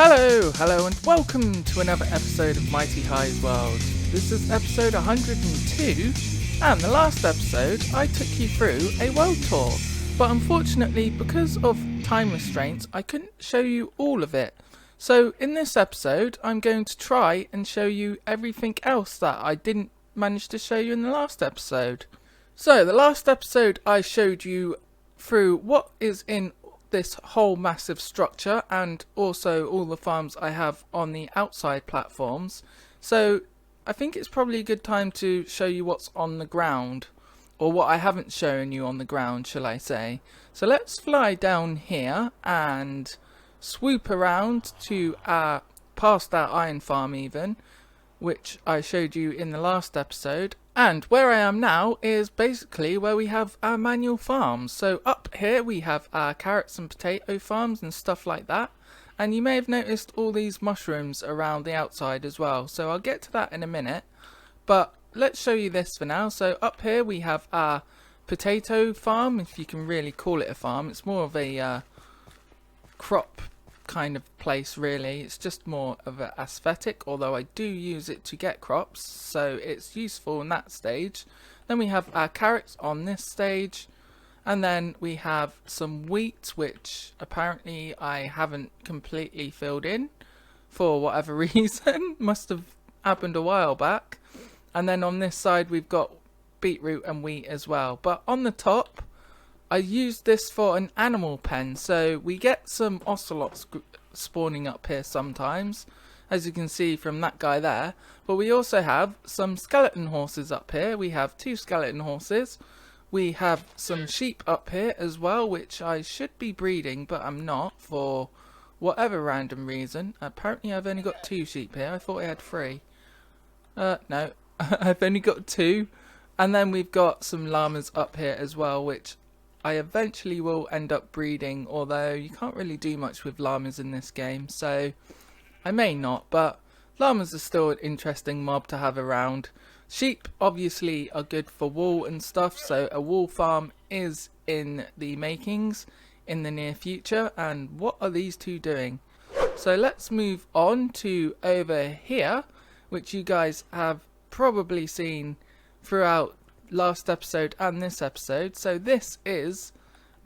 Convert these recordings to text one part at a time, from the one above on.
Hello and welcome to another episode of MightyHighs World. This is episode 102, and the last episode I took you through a world tour, but unfortunately because of time restraints I couldn't show you all of it. So in this episode I'm going to try and show you everything else that I didn't manage to show you in the last episode. So the last episode I showed you through what is in this whole massive structure and also all the farms I have on the outside platforms. So I think it's probably a good time to show you what's on the ground, or what I haven't shown you on the ground, shall I say. So let's fly down here and swoop around to past our iron farm even, which I showed you in the last episode. And where I am now is basically where we have our manual farms. So up here we have our carrots and potato farms and stuff like that. And you may have noticed all these mushrooms around the outside as well. So I'll get to that in a minute. But let's show you this for now. So up here we have our potato farm, if you can really call it a farm. It's more of a crop kind of place really. It's just more of an aesthetic, although I do use it to get crops, so it's useful in that stage. Then we have our carrots on this stage, and then we have some wheat, which apparently I haven't completely filled in for whatever reason. Must have happened a while back. And then on this side we've got beetroot and wheat as well. But on the top I used this for an animal pen, so we get some ocelots spawning up here sometimes, as you can see from that guy there. But we also have some skeleton horses up here. We have 2 skeleton horses. We have some sheep up here as well, which I should be breeding, but I'm not for whatever random reason. Apparently I've only got 2 sheep here. I thought I had 3. No, I've only got 2. And then we've got some llamas up here as well, which I eventually will end up breeding, although you can't really do much with llamas in this game, so I may not, but llamas are still an interesting mob to have around. Sheep obviously are good for wool and stuff, so a wool farm is in the makings in the near future. And what are these 2 doing? So let's move on to over here, which you guys have probably seen throughout last episode and this episode. So this is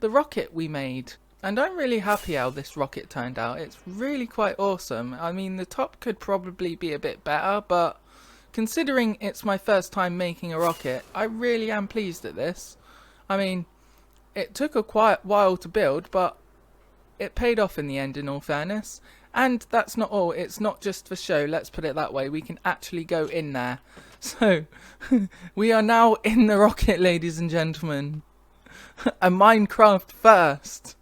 the rocket we made, and I'm really happy how this rocket turned out. It's really quite awesome. I mean, the top could probably be a bit better, but considering it's my first time making a rocket, I really am pleased at this. I mean, it took a quite while to build, but it paid off in the end, in all fairness. And that's not all. It's not just for show, let's put it that way. We can actually go in there. So, we are now in the rocket, ladies and gentlemen. A Minecraft first.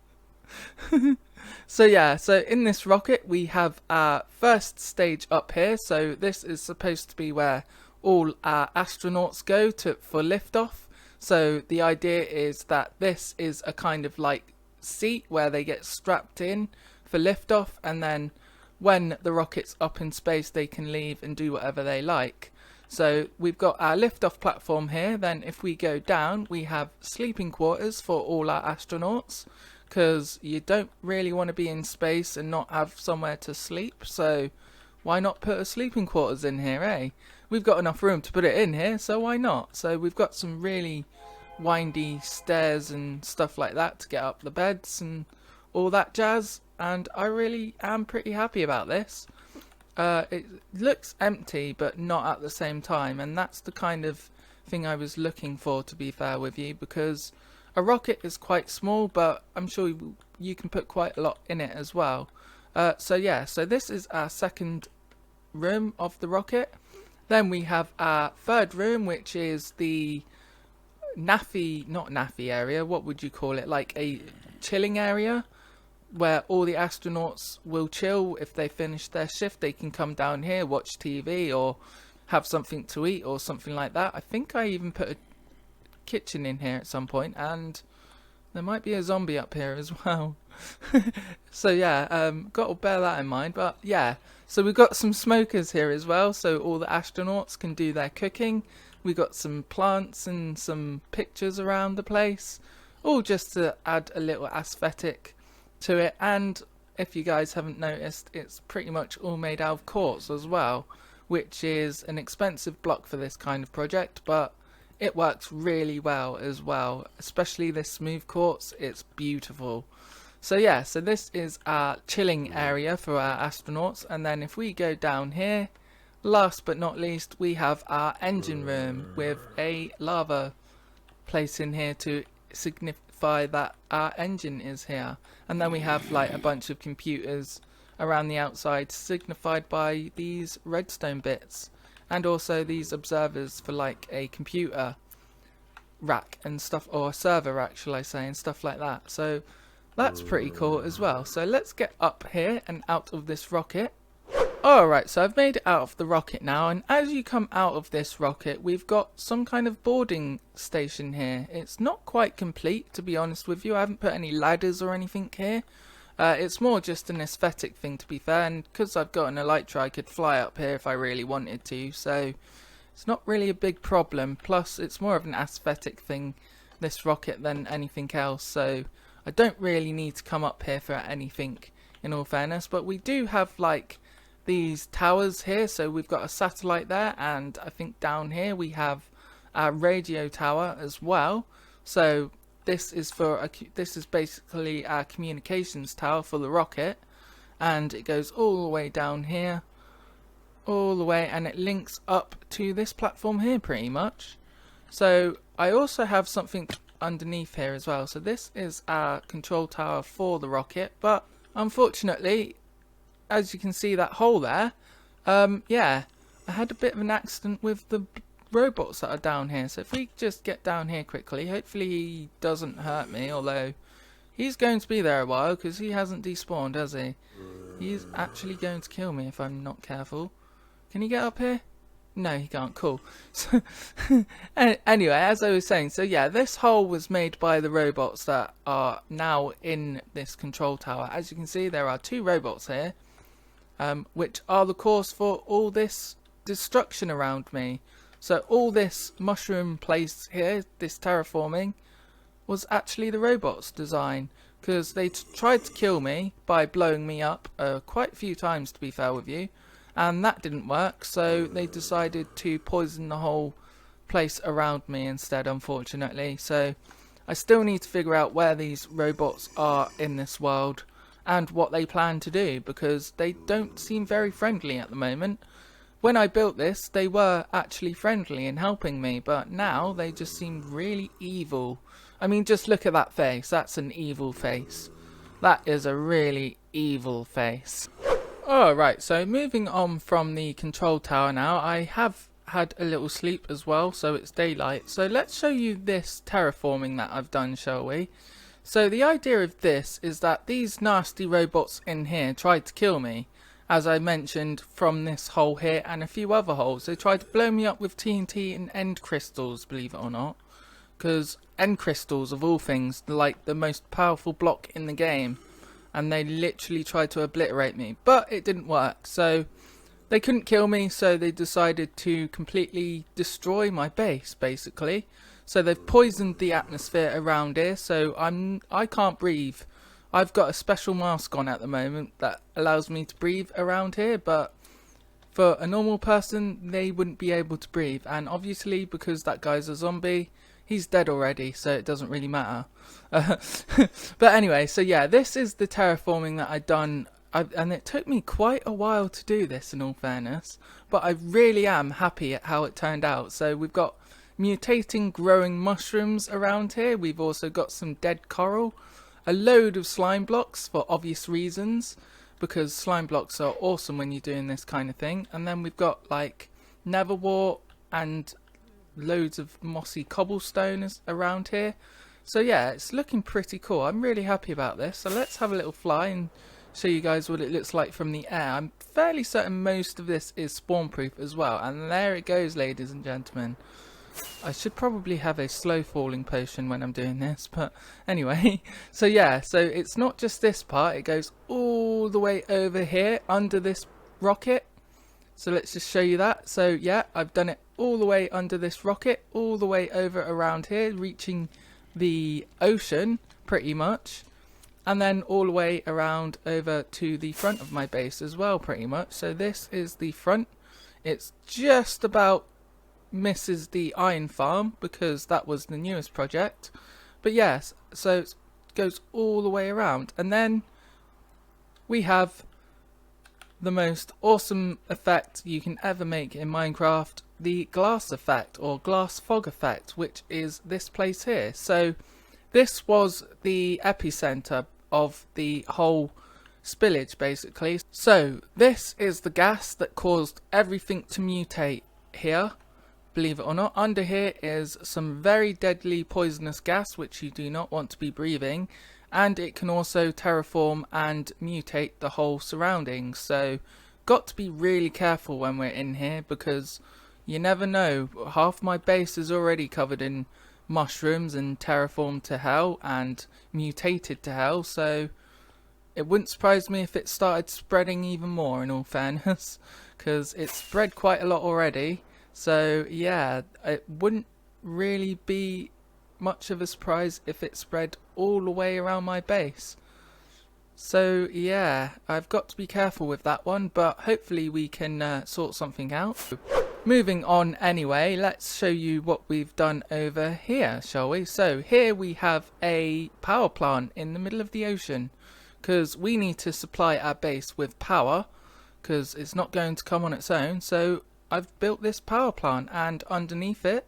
So yeah, so in this rocket we have our first stage up here. So this is supposed to be where all our astronauts go for liftoff. So the idea is that this is a kind of like seat where they get strapped in for liftoff, and then when the rocket's up in space they can leave and do whatever they like. So we've got our liftoff platform here. Then if we go down we have sleeping quarters for all our astronauts, because you don't really want to be in space and not have somewhere to sleep, so why not put a sleeping quarters in here, eh? We've got enough room to put it in here, so why not? So we've got some really windy stairs and stuff like that to get up the beds and all that jazz, and I really am pretty happy about this. It looks empty but not at the same time, and that's the kind of thing I was looking for, to be fair with you, because a rocket is quite small, but I'm sure you can put quite a lot in it as well. So yeah, so this is our second room of the rocket. Then we have our third room, which is the not naffy area, what would you call it, like a chilling area, where all the astronauts will chill. If they finish their shift they can come down here, watch TV or have something to eat or something like that. I think I even put a kitchen in here at some point, and there might be a zombie up here as well. So yeah, got to bear that in mind. But yeah, so we've got some smokers here as well, so all the astronauts can do their cooking. We got some plants and some pictures around the place, all just to add a little aesthetic to it. And if you guys haven't noticed, it's pretty much all made out of quartz as well, which is an expensive block for this kind of project, but it works really well as well, especially this smooth quartz. It's beautiful. So yeah, so this is our chilling area for our astronauts, and then if we go down here, last but not least, we have our engine room with a lava place in here to signify that our engine is here. And then we have like a bunch of computers around the outside signified by these redstone bits, and also these observers for like a computer rack and stuff, or a server rack shall I say, and stuff like that. So that's pretty cool as well. So let's get up here and out of this rocket. Alright, so I've made it out of the rocket now, and as you come out of this rocket, we've got some kind of boarding station here. It's not quite complete, to be honest with you. I haven't put any ladders or anything here. It's more just an aesthetic thing, to be fair, and because I've got an elytra, I could fly up here if I really wanted to, so it's not really a big problem. Plus, it's more of an aesthetic thing, this rocket, than anything else, so I don't really need to come up here for anything, in all fairness. But we do have like these towers here, so we've got a satellite there, and I think down here we have a radio tower as well. So this is basically our communications tower for the rocket, and it goes all the way down here, all the way, and it links up to this platform here pretty much. So I also have something underneath here as well. So this is our control tower for the rocket, but unfortunately, as you can see that hole there, yeah, I had a bit of an accident with the robots that are down here. So if we just get down here quickly, hopefully he doesn't hurt me, although he's going to be there a while because he hasn't despawned, has he? He's actually going to kill me if I'm not careful. Can he get up here? No, he can't. Cool. So anyway, as I was saying, so yeah, this hole was made by the robots that are now in this control tower. As you can see, there are 2 robots here, which are the cause for all this destruction around me. So all this mushroom place here, this terraforming, was actually the robots' design, because they tried to kill me by blowing me up quite a few times, to be fair with you. And that didn't work, so they decided to poison the whole place around me instead, unfortunately. So I still need to figure out where these robots are in this world and what they plan to do, because they don't seem very friendly at the moment. When I built this, they were actually friendly and helping me, but now they just seem really evil. I mean, just look at that face. That's an evil face. That is a really evil face. Alright, so moving on from the control tower now, I have had a little sleep as well, so it's daylight. So let's show you this terraforming that I've done, shall we? So the idea of this is that these nasty robots in here tried to kill me, as I mentioned, from this hole here and a few other holes. They tried to blow me up with TNT and end crystals, believe it or not, because end crystals, of all things, are like the most powerful block in the game. And they literally tried to obliterate me, but it didn't work. So they couldn't kill me, so they decided to completely destroy my base, basically. So they've poisoned the atmosphere around here, so I can't breathe. I've got a special mask on at the moment that allows me to breathe around here, but for a normal person, they wouldn't be able to breathe. And obviously, because that guy's a zombie, he's dead already, so it doesn't really matter. But anyway, so yeah, this is the terraforming that I've done, and it took me quite a while to do this, in all fairness, but I really am happy at how it turned out. So we've got mutating growing mushrooms around here, we've also got some dead coral, a load of slime blocks for obvious reasons, because slime blocks are awesome when you're doing this kind of thing, and then we've got like nether wart and loads of mossy cobblestone around here. So yeah, it's looking pretty cool. I'm really happy about this. So let's have a little fly and show you guys what it looks like from the air. I'm fairly certain most of this is spawn proof as well. And there it goes, ladies and gentlemen. I should probably have a slow falling potion when I'm doing this, but anyway. So yeah, so it's not just this part, it goes all the way over here under this rocket. So let's just show you that. So yeah, I've done it all the way under this rocket, all the way over around here, reaching the ocean pretty much. and then all the way around over to the front of my base as well, pretty much. So this is the front. It's just about misses the iron farm because that was the newest project, but yes, so it goes all the way around. And then we have the most awesome effect you can ever make in Minecraft, the glass effect or glass fog effect, which is this place here. So this was the epicenter of the whole spillage basically. So this is the gas that caused everything to mutate here. Believe it or not, under here is some very deadly poisonous gas which you do not want to be breathing, and it can also terraform and mutate the whole surroundings. So got to be really careful when we're in here, because you never know. Half my base is already covered in mushrooms and terraformed to hell and mutated to hell, so it wouldn't surprise me if it started spreading even more, in all fairness, because it's spread quite a lot already. So yeah, it wouldn't really be much of a surprise if it spread all the way around my base. So yeah, I've got to be careful with that one, but hopefully we can sort something out. Moving on anyway, let's show you what we've done over here, shall we? So here we have a power plant in the middle of the ocean, because we need to supply our base with power, because it's not going to come on its own. So I've built this power plant, and underneath it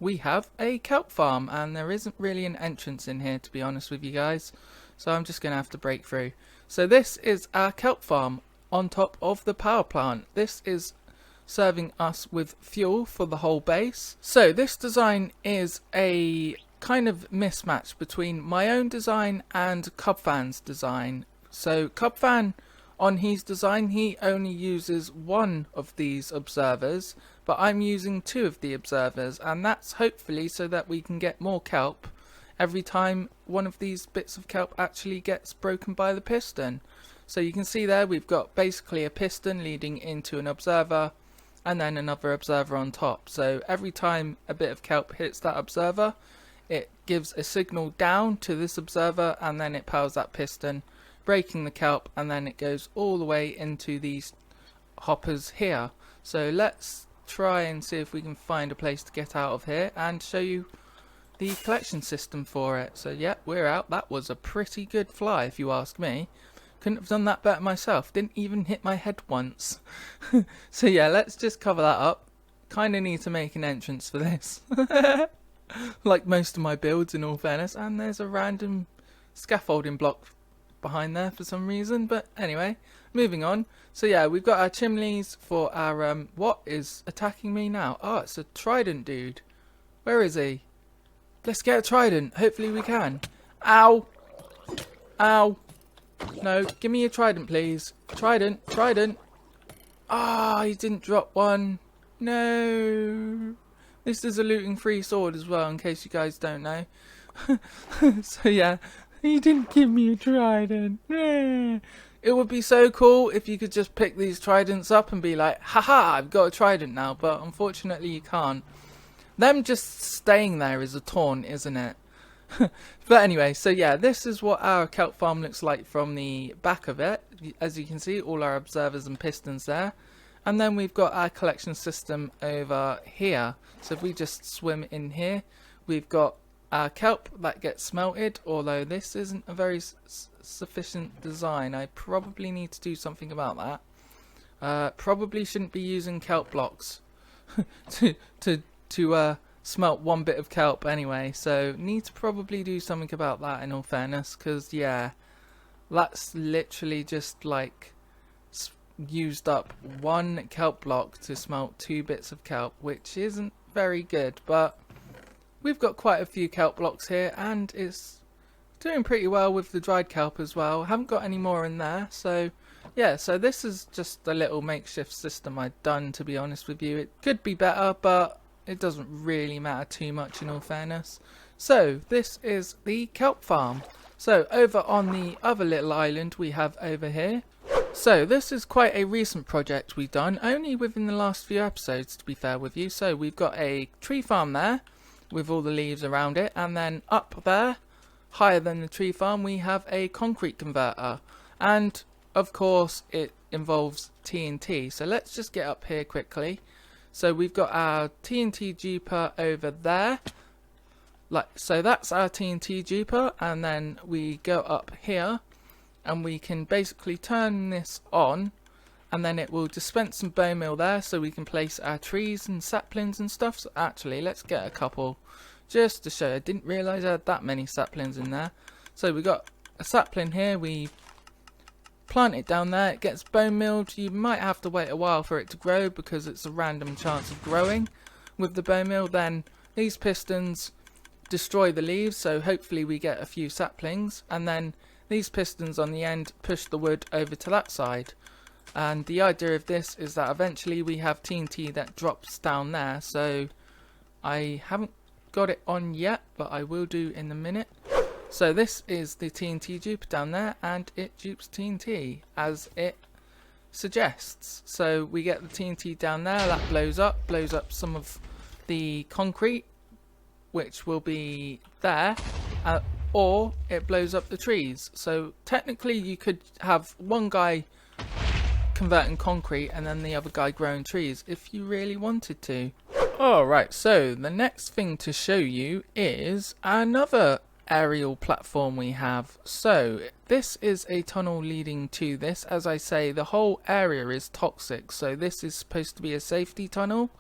we have a kelp farm, and there isn't really an entrance in here, to be honest with you guys, so I'm just gonna have to break through. So this is our kelp farm on top of the power plant. This is serving us with fuel for the whole base. So this design is a kind of mismatch between my own design and Cubfan's design. So Cubfan, on his design, he only uses one of these observers, but I'm using two of the observers, and that's hopefully so that we can get more kelp every time one of these bits of kelp actually gets broken by the piston. So you can see there we've got basically a piston leading into an observer and then another observer on top. So every time a bit of kelp hits that observer, it gives a signal down to this observer, and then it powers that piston, breaking the kelp, and then it goes all the way into these hoppers here. So let's try and see if we can find a place to get out of here and show you the collection system for it. So yeah, we're out. That was a pretty good fly if you ask me. Couldn't have done that better myself. Didn't even hit my head once. So yeah, let's just cover that up. Kind of need to make an entrance for this. Like most of my builds, in all fairness. And there's a random scaffolding block behind there for some reason, but anyway, moving on. So yeah, we've got our chimneys for our what is attacking me now? Oh, it's a trident dude. Where is he? Let's get a trident. Hopefully we can. Ow! Ow! No, give me a trident, please. Trident. Ah, he didn't drop one. No. This is a looting free sword as well, in case you guys don't know. So yeah, he didn't give me a trident. It would be so cool if you could just pick these tridents up and be like, haha, I've got a trident now, but unfortunately you can't. Them just staying there is a taunt, isn't it? But anyway, so yeah, this is what our kelp farm looks like from the back of it. As you can see, all our observers and pistons there. And then we've got our collection system over here. So if we just swim in here, we've got our kelp that gets smelted, although this isn't a very sufficient design. I probably need to do something about that. Probably shouldn't be using kelp blocks to smelt one bit of kelp anyway, so need to probably do something about that, in all fairness, because yeah, that's literally just like used up one kelp block to smelt 2 bits of kelp, which isn't very good. But we've got quite a few kelp blocks here, and it's doing pretty well with the dried kelp as well. Haven't got any more in there, so yeah, so this is just a little makeshift system I've done, to be honest with you. It could be better, but it doesn't really matter too much, in all fairness. So this is the kelp farm. So over on the other little island we have over here. So this is quite a recent project we've done, only within the last few episodes, to be fair with you. So we've got a tree farm there with all the leaves around it, and then up there higher than the tree farm, we have a concrete converter, and of course it involves TNT. So let's just get up here quickly. So we've got our TNT duper over there, so that's our TNT duper, and then we go up here and we can basically turn this on, and then it will dispense some bone meal there so we can place our trees and saplings and stuff. So actually let's get a couple just to show. I didn't realise I had that many saplings in there. So we got a sapling here, we plant it down there, it gets bone mealed. You might have to wait a while for it to grow because it's a random chance of growing with the bone meal. Then these pistons destroy the leaves, so hopefully we get a few saplings, and then these pistons on the end push the wood over to that side. And the idea of this is that eventually we have TNT that drops down there. So I haven't got it on yet, but I will do in a minute. So this is the TNT dupe down there, and it dupes TNT as it suggests. So we get the TNT down there, that blows up some of the concrete, which will be there, or it blows up the trees. So technically you could have one guy converting concrete and then the other guy growing trees if you really wanted to. Alright, so the next thing to show you is another aerial platform we have. So this is a tunnel leading to this. As I say, the whole area is toxic, so this is supposed to be a safety tunnel,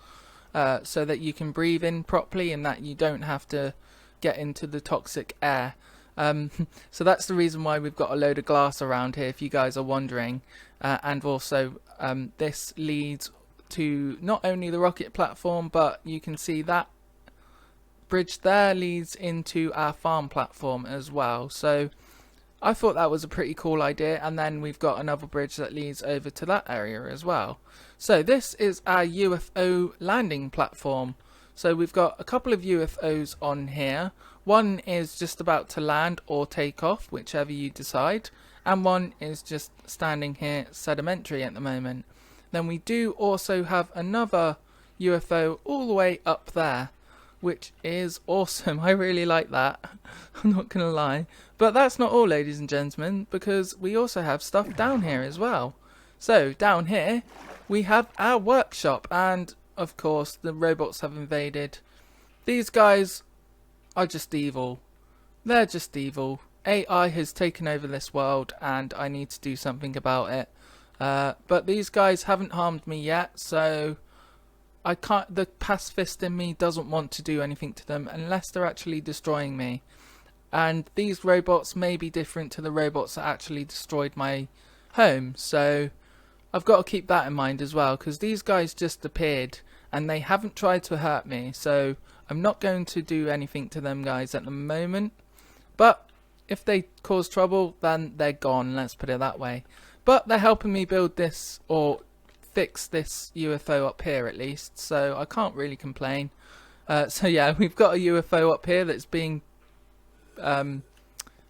so that you can breathe in properly and that you don't have to get into the toxic air. So that's the reason why we've got a load of glass around here, if you guys are wondering. And also this leads to not only the rocket platform, but you can see that bridge there leads into our farm platform as well. So I thought that was a pretty cool idea, and then we've got another bridge that leads over to that area as well. So this is our UFO landing platform. So we've got a couple of UFOs on here. One is just about to land or take off, whichever you decide, and one is just standing here sedimentary at the moment. Then we do also have another UFO all the way up there, which is awesome. I really like that. I'm not gonna lie. But that's not all, ladies and gentlemen, because we also have stuff down here as well. So down here we have our workshop, and of course the robots have invaded. These guys are just evil. They're just evil. AI has taken over this world and I need to do something about it. But these guys haven't harmed me yet, so I can't. The pacifist in me doesn't want to do anything to them unless they're actually destroying me. And these robots may be different to the robots that actually destroyed my home, so I've got to keep that in mind as well, because these guys just appeared and they haven't tried to hurt me, so I'm not going to do anything to them guys at the moment. But if they cause trouble, then they're gone, let's put it that way. But they're helping me build this, or fix this UFO up here at least, so I can't really complain. So yeah, we've got a UFO up here that's being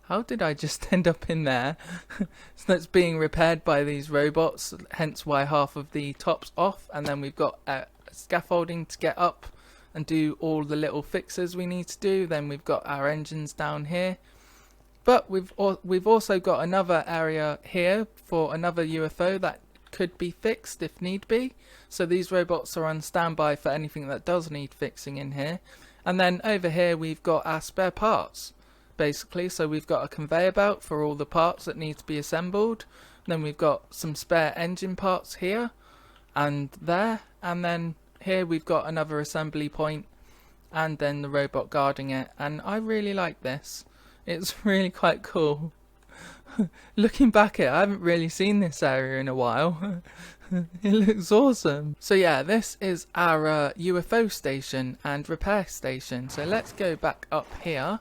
how did I just end up in there? So that's being repaired by these robots, hence why half of the top's off, and then we've got scaffolding to get up and do all the little fixes we need to do. Then we've got our engines down here. But we've also got another area here for another UFO that could be fixed if need be. So these robots are on standby for anything that does need fixing in here. And then over here we've got our spare parts, basically. So we've got a conveyor belt for all the parts that need to be assembled. Then we've got some spare engine parts here and there. And then here we've got another assembly point, and then the robot guarding it. And I really like this. It's really quite cool. Looking back at it, I haven't really seen this area in a while. It looks awesome. So yeah, this is our UFO station and repair station. So let's go back up here.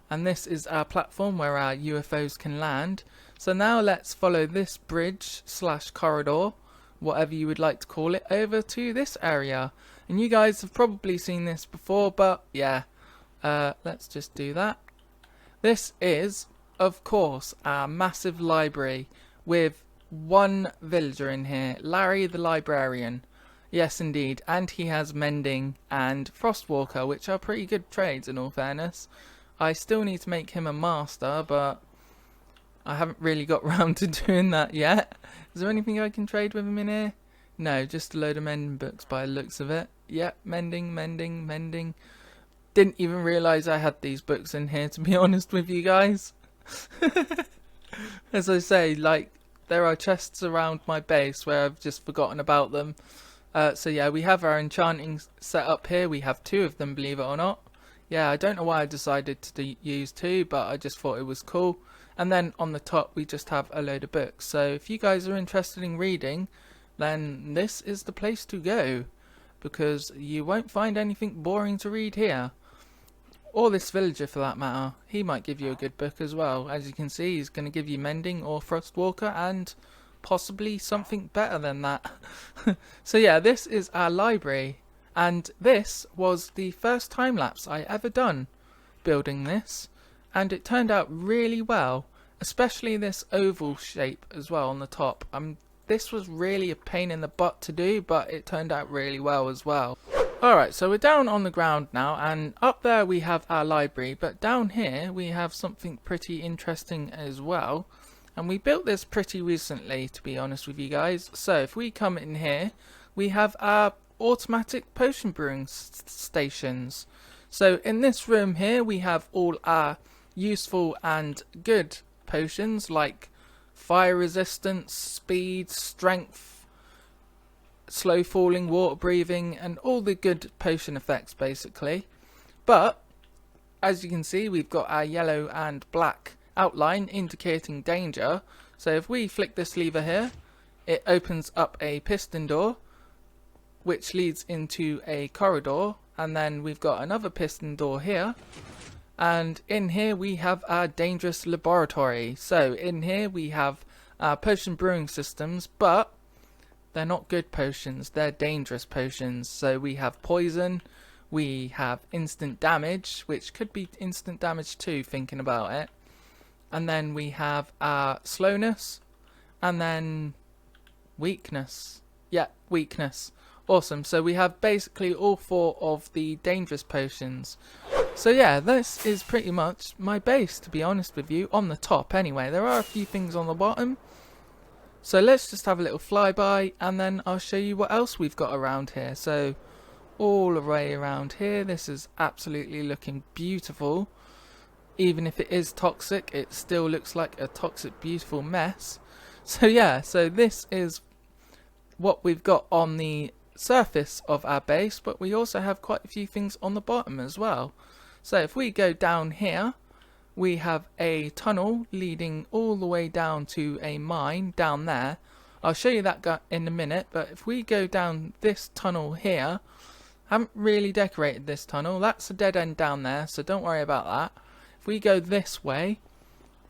And this is our platform where our UFOs can land. So now let's follow this bridge / corridor, whatever you would like to call it, over to this area. And you guys have probably seen this before, but yeah, let's just do that. This is, of course, our massive library with one villager in here, Larry the librarian. Yes, indeed, and he has mending and frostwalker, which are pretty good trades in all fairness. I still need to make him a master, but I haven't really got round to doing that yet. Is there anything I can trade with him in here? No, just a load of mending books by the looks of it. Yep, mending, mending, mending. Didn't even realise I had these books in here, to be honest with you guys. As I say, like, there are chests around my base where I've just forgotten about them. So yeah, we have our enchanting set up here. We have 2 of them, believe it or not. Yeah, I don't know why I decided to use 2, but I just thought it was cool. And then on the top we just have a load of books. So if you guys are interested in reading, then this is the place to go, because you won't find anything boring to read here. Or this villager for that matter. He might give you a good book as well. As you can see, he's going to give you Mending or Frostwalker and possibly something better than that. So yeah, this is our library. And this was the first time lapse I ever done building this. And it turned out really well. Especially this oval shape as well on the top. This was really a pain in the butt to do, but it turned out really well as well. Alright, so we're down on the ground now, and up there we have our library, but down here we have something pretty interesting as well. And we built this pretty recently, to be honest with you guys. So if we come in here, we have our automatic potion brewing stations. So in this room here we have all our useful and good potions like fire resistance, speed, strength, slow falling, water breathing, and all the good potion effects basically. But as you can see, we've got our yellow and black outline indicating danger. So if we flick this lever here, it opens up a piston door which leads into a corridor, and then we've got another piston door here, and in here we have our dangerous laboratory. So in here we have our potion brewing systems, but they're not good potions, they're dangerous potions. So we have poison, we have instant damage, which could be instant damage too, thinking about it. And then we have our slowness, and then weakness. Yeah, weakness. Awesome, so we have basically all 4 of the dangerous potions. So yeah, this is pretty much my base, to be honest with you, on the top anyway. There are a few things on the bottom. So let's just have a little flyby, and then I'll show you what else we've got around here. So all the way around here, this is absolutely looking beautiful. Even if it is toxic, it still looks like a toxic, beautiful mess. So yeah, so this is what we've got on the surface of our base, but we also have quite a few things on the bottom as well. So if we go down here, we have a tunnel leading all the way down to a mine down there. I'll show you that in a minute, but if we go down this tunnel here, I haven't really decorated this tunnel. That's a dead end down there, so don't worry about that. If we go this way,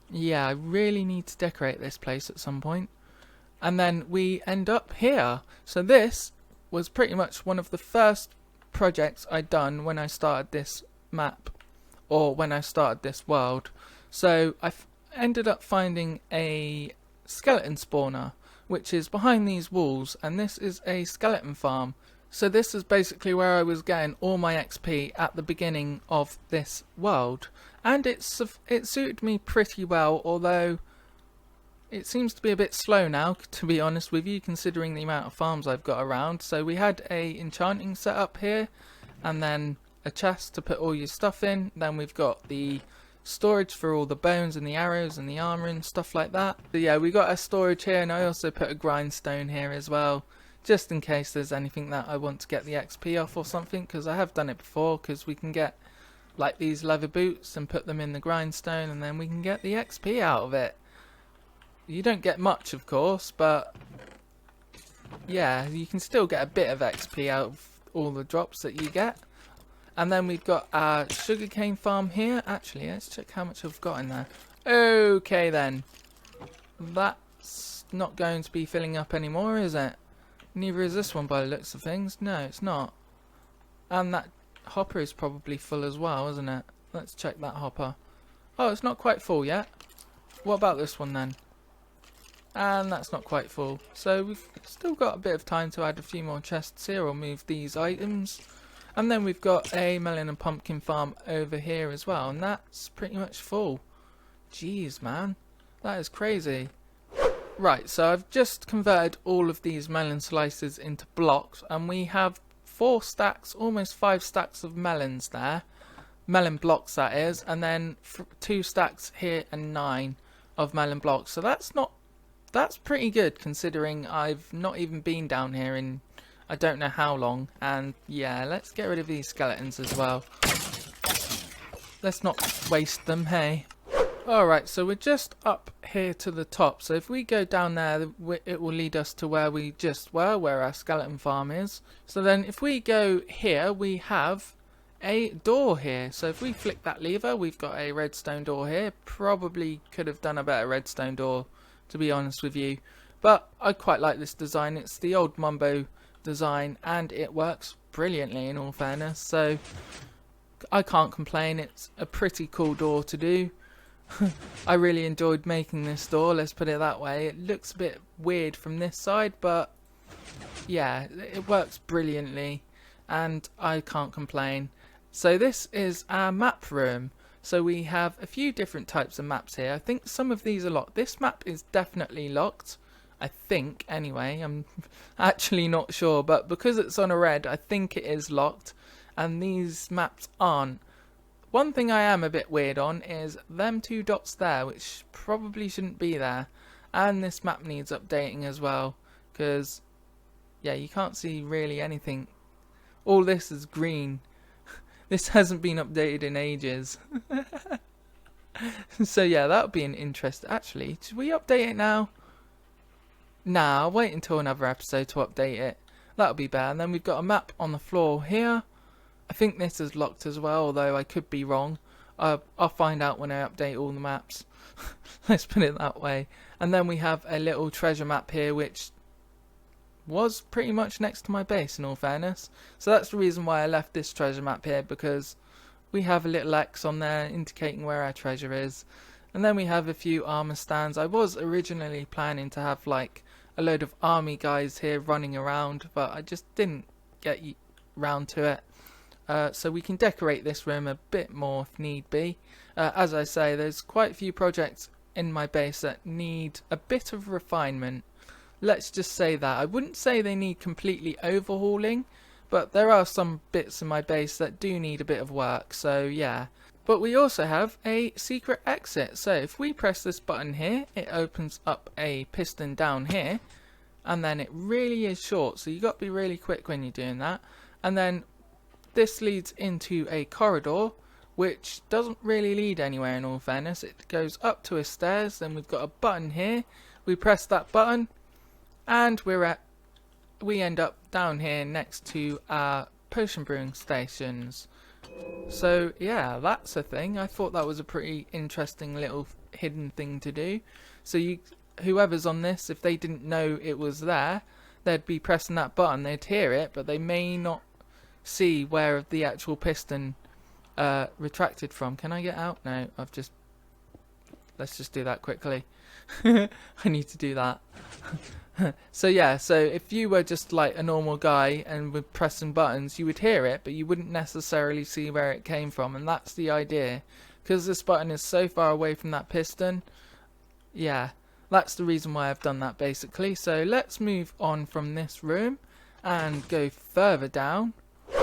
yeah, I really need to decorate this place at some point. And then we end up here. So this was pretty much one of the first projects I'd done when I started this map, or when I started this world. So I ended up finding a skeleton spawner, which is behind these walls, and this is a skeleton farm. So this is basically where I was getting all my XP at the beginning of this world, and it suited me pretty well, although it seems to be a bit slow now, to be honest with you, considering the amount of farms I've got around. So we had a enchanting set up here, and then a chest to put all your stuff in. Then we've got the storage for all the bones and the arrows and the armor and stuff like that. So yeah, we got a storage here, and I also put a grindstone here as well, just in case there's anything that I want to get the XP off or something, because I have done it before, because we can get like these leather boots and put them in the grindstone, and then we can get the XP out of it. You don't get much, of course, but yeah, you can still get a bit of XP out of all the drops that you get. And then we've got our sugarcane farm here. Actually, let's check how much I've got in there. Okay then. That's not going to be filling up anymore, is it? Neither is this one by the looks of things. No, it's not. And that hopper is probably full as well, isn't it? Let's check that hopper. Oh, it's not quite full yet. What about this one then? And that's not quite full. So we've still got a bit of time to add a few more chests here, or move these items. And then we've got a melon and pumpkin farm over here as well, and that's pretty much full. Jeez, man, that is crazy. Right, so I've just converted all of these melon slices into blocks, and we have 4 stacks, almost 5 stacks of melons there. Melon blocks, that is, and then 2 stacks here and 9 of melon blocks. So that's pretty good considering I've not even been down here in I don't know how long. And yeah, let's get rid of these skeletons as well. Let's not waste them, hey. Alright, so we're just up here to the top. So if we go down there, it will lead us to where we just were, where our skeleton farm is. So then if we go here, we have a door here. So if we flick that lever, we've got a redstone door here. Probably could have done a better redstone door, to be honest with you. But I quite like this design. It's the old Mumbo design and it works brilliantly in all fairness. So I can't complain. It's a pretty cool door to do. I really enjoyed making this door, let's put it that way. It looks a bit weird from this side, but yeah, it works brilliantly and I can't complain. So this is our map room. So we have a few different types of maps here. I think some of these are locked. This map is definitely locked, I think, anyway. I'm actually not sure, but because it's on a red, I think it is locked, and these maps aren't. One thing I am a bit weird on is them 2 dots there, which probably shouldn't be there. And this map needs updating as well, because yeah, you can't see really anything. All this is green. This hasn't been updated in ages. So yeah, that would be an interest. Actually, should we update it now? Nah, I'll wait until another episode to update it. That'll be better. And then we've got a map on the floor here. I think this is locked as well, although I could be wrong. I'll find out when I update all the maps. Let's put it that way. And then we have a little treasure map here, which was pretty much next to my base in all fairness. So that's the reason why I left this treasure map here, because we have a little X on there indicating where our treasure is. And then we have a few armor stands. I was originally planning to have like a load of army guys here running around, but I just didn't get round to it. So we can decorate this room a bit more if need be. As I say, there's quite a few projects in my base that need a bit of refinement. Let's just say that. I wouldn't say they need completely overhauling, but there are some bits in my base that do need a bit of work, so yeah. But we also have a secret exit. So if we press this button here, it opens up a piston down here, and then it really is short, so you got to be really quick when you're doing that. And then this leads into a corridor, which doesn't really lead anywhere in all fairness. It goes up to a stairs, then we've got a button here. We press that button, and we end up down here next to our potion brewing stations. So yeah, that's a thing. I thought that was a pretty interesting little hidden thing to do. So whoever's on this, if they didn't know it was there, they'd be pressing that button, they'd hear it, but they may not see where the actual piston retracted from. Can I get out? No, let's just do that quickly. I need to do that. So yeah, so if you were just like a normal guy and were pressing buttons, you would hear it, but you wouldn't necessarily see where it came from, and that's the idea. Because this button is so far away from that piston, yeah, that's the reason why I've done that basically. So let's move on from this room and go further down.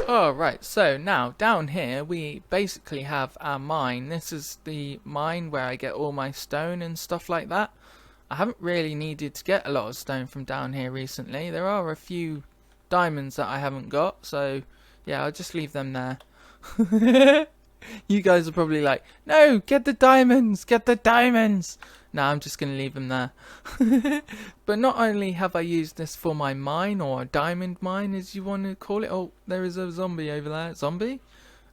Alright, so now down here we basically have our mine. This is the mine where I get all my stone and stuff like that. I haven't really needed to get a lot of stone from down here recently. There are a few diamonds that I haven't got, so yeah, I'll just leave them there. You guys are probably like, no, get the diamonds, get the diamonds. No, I'm just going to leave them there. But not only have I used this for my mine, or a diamond mine as you want to call it. Oh, there is a zombie over there. Zombie?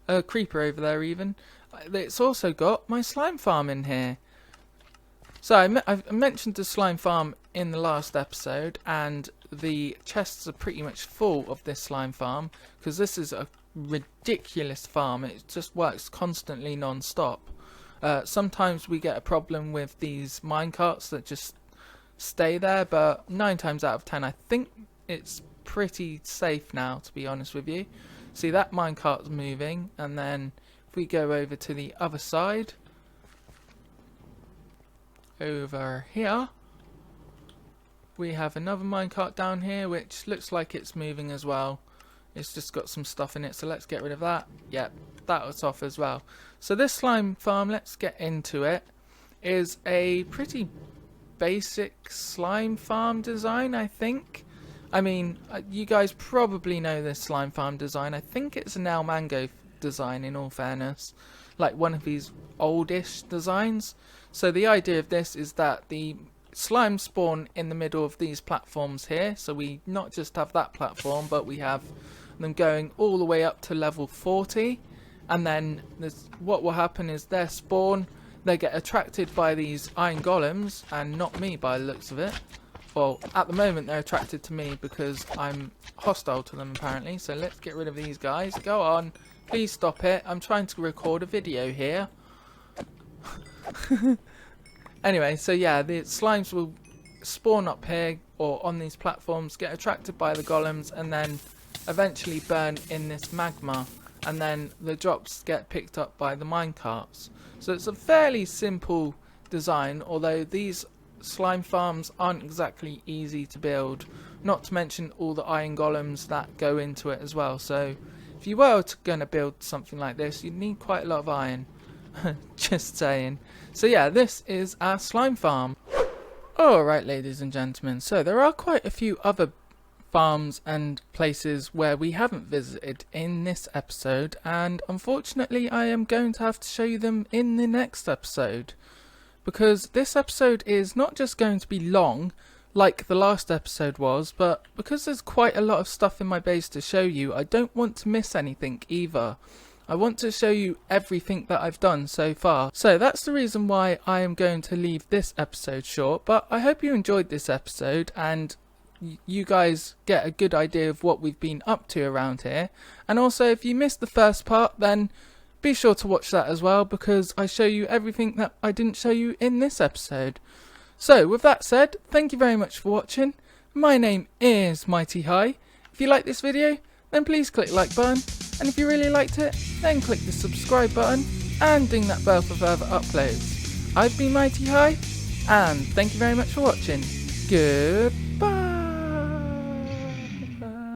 A creeper over there even. It's also got my slime farm in here. So I mentioned the slime farm in the last episode, and the chests are pretty much full of this slime farm, because this is a ridiculous farm. It just works constantly non-stop. Sometimes we get a problem with these minecarts that just stay there, but 9 times out of 10 I think it's pretty safe now, to be honest with you. See, that minecart's moving, and then if we go over to the other side, over here, we have another minecart down here which looks like it's moving as well. It's just got some stuff in it, so let's get rid of that. Yep, that was off as well. So this slime farm, let's get into it, is a pretty basic slime farm design, I think. I mean, you guys probably know this slime farm design. I think it's an El Mango design, in all fairness, like one of these oldish designs. So the idea of this is that the slime spawn in the middle of these platforms here, so we not just have that platform, but we have them going all the way up to level 40, and then what will happen is their spawn, they get attracted by these iron golems, and not me by the looks of it. Well, at the moment they're attracted to me because I'm hostile to them apparently, so let's get rid of these guys. Go on, please stop it, I'm trying to record a video here. Anyway, so yeah, the slimes will spawn up here or on these platforms, get attracted by the golems, and then eventually burn in this magma, and then the drops get picked up by the minecarts. So it's a fairly simple design, although these slime farms aren't exactly easy to build, not to mention all the iron golems that go into it as well. So if you were going to build something like this, you'd need quite a lot of iron. Just saying. So yeah, this is our slime farm. Alright, ladies and gentlemen, so there are quite a few other farms and places where we haven't visited in this episode, and unfortunately I am going to have to show you them in the next episode, because this episode is not just going to be long like the last episode was, but because there's quite a lot of stuff in my base to show you, I don't want to miss anything either. I want to show you everything that I've done so far. So that's the reason why I am going to leave this episode short, but I hope you enjoyed this episode and you guys get a good idea of what we've been up to around here. And also, if you missed the first part, then be sure to watch that as well, because I show you everything that I didn't show you in this episode. So with that said, thank you very much for watching. My name is MightyHigh. If you like this video, then please click the like button, and if you really liked it, then click the subscribe button and ding that bell for further uploads. I've been MightyHigh, and thank you very much for watching. Goodbye.